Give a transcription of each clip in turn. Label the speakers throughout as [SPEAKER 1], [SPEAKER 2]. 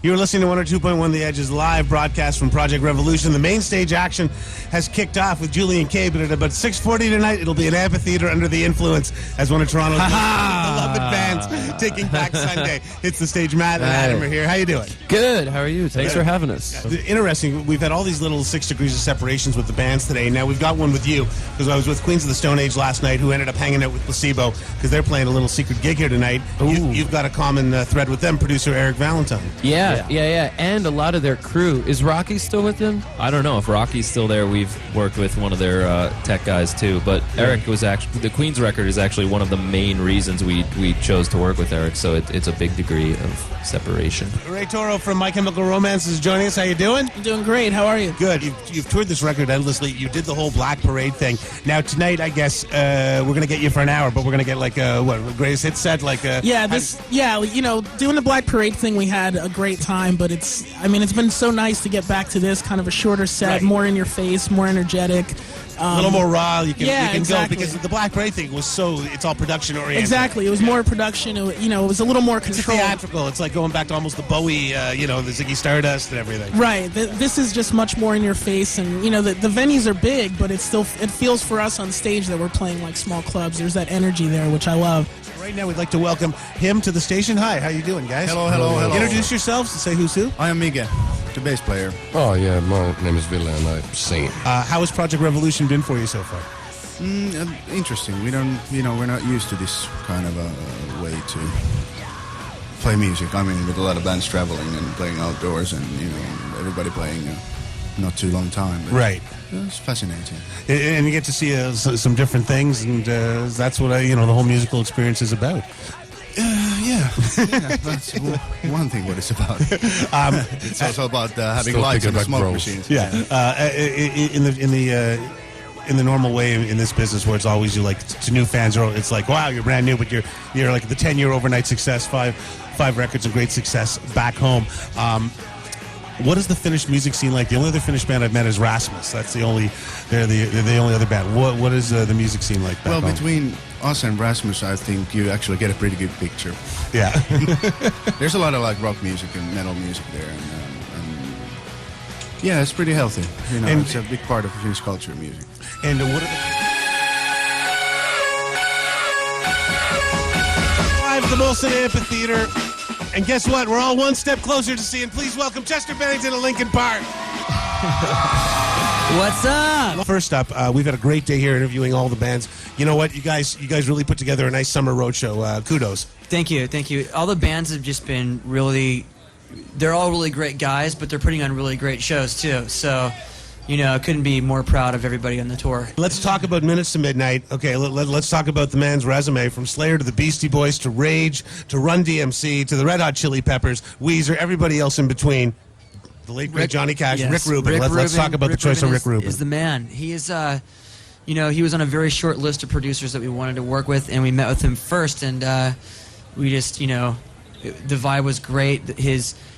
[SPEAKER 1] You're listening to 102.1 The Edge's live broadcast from Projekt Revolution. The main stage action has kicked off with Julian K, but at about 6:40 tonight, it'll be an amphitheater under the influence as one of Toronto's beloved bands, Taking Back Sunday, hits the stage. Matt and Adam are here. How you doing?
[SPEAKER 2] Good. How are you? Thanks for having us.
[SPEAKER 1] Interesting. We've had all these little 6 degrees of separations with the bands today. Now we've got one with you, because I was with Queens of the Stone Age last night, who ended up hanging out with Placebo, because they're playing a little secret gig here tonight. You've got a common thread with them, producer Eric Valentine.
[SPEAKER 2] Yeah. And a lot of their crew. Is Rocky still with them? I don't know if Rocky's still there. We've worked with one of their tech guys too. But Eric was actually, the Queen's record is actually one of the main reasons we chose to work with Eric. So it's a big degree of separation.
[SPEAKER 1] Ray Toro from My Chemical Romance is joining us. How you doing?
[SPEAKER 3] I'm doing great. How are you?
[SPEAKER 1] Good. You've toured this record endlessly. You did the whole Black Parade thing. Now tonight, I guess we're gonna get you for an hour, but we're gonna get like a greatest hit set, like a
[SPEAKER 3] doing the Black Parade thing, we had a great time, but it's been so nice to get back to this kind of a shorter set,
[SPEAKER 1] right.
[SPEAKER 3] More in your face, more energetic.
[SPEAKER 1] A little more raw, you can
[SPEAKER 3] exactly.
[SPEAKER 1] go, because the Black Parade thing was it's all production oriented.
[SPEAKER 3] Exactly, it was more production. It was a little more controlled.
[SPEAKER 1] It's theatrical. It's like going back to almost the Bowie, the Ziggy Stardust and everything.
[SPEAKER 3] Right. This is just much more in your face, and the venues are big, but it feels for us on stage that we're playing like small clubs. There's that energy there, which I love.
[SPEAKER 1] Right now, we'd like to welcome him to the station. Hi, how you doing, guys?
[SPEAKER 4] Hello.
[SPEAKER 1] Introduce yourselves and say who's who.
[SPEAKER 4] I am Miguel, the bass player.
[SPEAKER 5] Oh yeah, my name is Ville and I sing.
[SPEAKER 1] How has Projekt Revolution been for you so far?
[SPEAKER 4] Interesting. We're not used to this kind of a way to play music. I mean, with a lot of bands traveling and playing outdoors, and everybody playing not too long time. But
[SPEAKER 1] right.
[SPEAKER 4] It's fascinating.
[SPEAKER 1] And you get to see some different things, and that's what the whole musical experience is about.
[SPEAKER 4] That's one thing what it's about. It's also about having lights and smoke machines.
[SPEAKER 1] Yeah. In the normal way in this business, where it's always to new fans, it's like, wow, you're brand new, but you're like the 10-year overnight success, five records and great success back home. What is the Finnish music scene like? The only other Finnish band I've met is Rasmus. They're the only other band. What is the music scene like back home?
[SPEAKER 4] Between us and Rasmus, I think you actually get a pretty good picture.
[SPEAKER 1] Yeah.
[SPEAKER 4] There's a lot of rock music and metal music there, and yeah, it's pretty healthy. And it's a big part of Finnish culture, music.
[SPEAKER 1] And what are the the Molson Amphitheater? And guess what? We're all one step closer to seeing. Please welcome Chester Bennington of Linkin Park.
[SPEAKER 6] What's up?
[SPEAKER 1] First up, we've had a great day here interviewing all the bands. You know what? You guys really put together a nice summer roadshow. Kudos.
[SPEAKER 6] Thank you. All the bands have just been they're all really great guys, but they're putting on really great shows too. So, I couldn't be more proud of everybody on the tour.
[SPEAKER 1] Let's talk about Minutes to Midnight. Okay, let's talk about the man's resume, from Slayer to the Beastie Boys to Rage to Run DMC to the Red Hot Chili Peppers, Weezer, everybody else in between. The late great Johnny Cash, yes. Rick Rubin. Let's talk about the choice of Rick Rubin.
[SPEAKER 6] Is the man. He is, he was on a very short list of producers that we wanted to work with, and we met with him first, and we just, the vibe was great.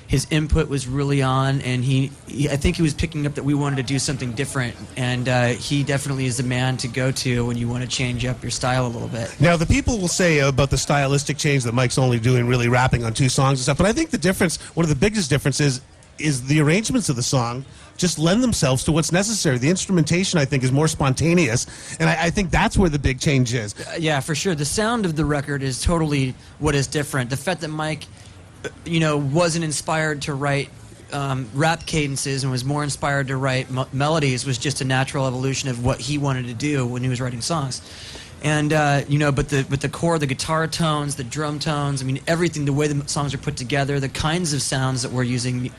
[SPEAKER 6] His input was really on, and I think he was picking up that we wanted to do something different, and he definitely is the man to go to when you want to change up your style a little bit.
[SPEAKER 1] Now, the people will say about the stylistic change that Mike's only doing really rapping on 2 songs and stuff, but I think the difference, one of the biggest differences, is the arrangements of the song just lend themselves to what's necessary. The instrumentation, I think, is more spontaneous, and I think that's where the big change is.
[SPEAKER 6] Yeah, for sure. The sound of the record is totally what is different. The fact that Mike wasn't inspired to write rap cadences and was more inspired to write melodies was just a natural evolution of what he wanted to do when he was writing songs. And but the core, the guitar tones, the drum tones, everything, the way the songs are put together, the kinds of sounds that we're using,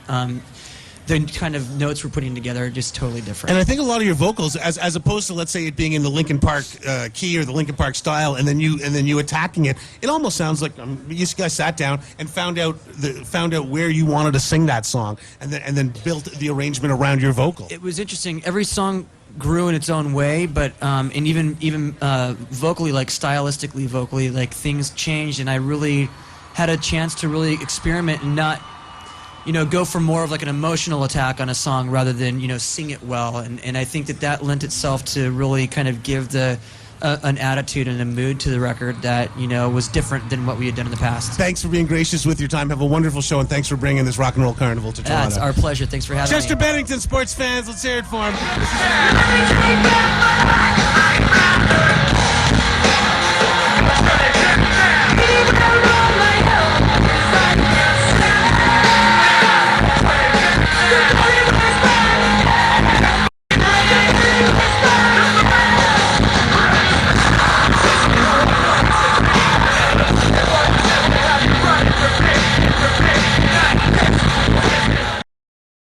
[SPEAKER 6] the kind of notes we're putting together are just totally different.
[SPEAKER 1] And I think a lot of your vocals, as opposed to, let's say, it being in the Linkin Park key or the Linkin Park style, and then you attacking it, it almost sounds like you guys sat down and found out where you wanted to sing that song, and then built the arrangement around your vocal.
[SPEAKER 6] It was interesting. Every song grew in its own way, but and even vocally, stylistically vocally, things changed, and I really had a chance to really experiment and not go for more of an emotional attack on a song rather than sing it well, and I think that lent itself to really kind of give the an attitude and a mood to the record that was different than what we had done in the past.
[SPEAKER 1] Thanks for being gracious with your time. Have a wonderful show, and thanks for bringing this rock and roll carnival to Toronto.
[SPEAKER 6] That's our pleasure. Thanks for having
[SPEAKER 1] Chester
[SPEAKER 6] me.
[SPEAKER 1] Bennington, sports fans, let's hear it for him.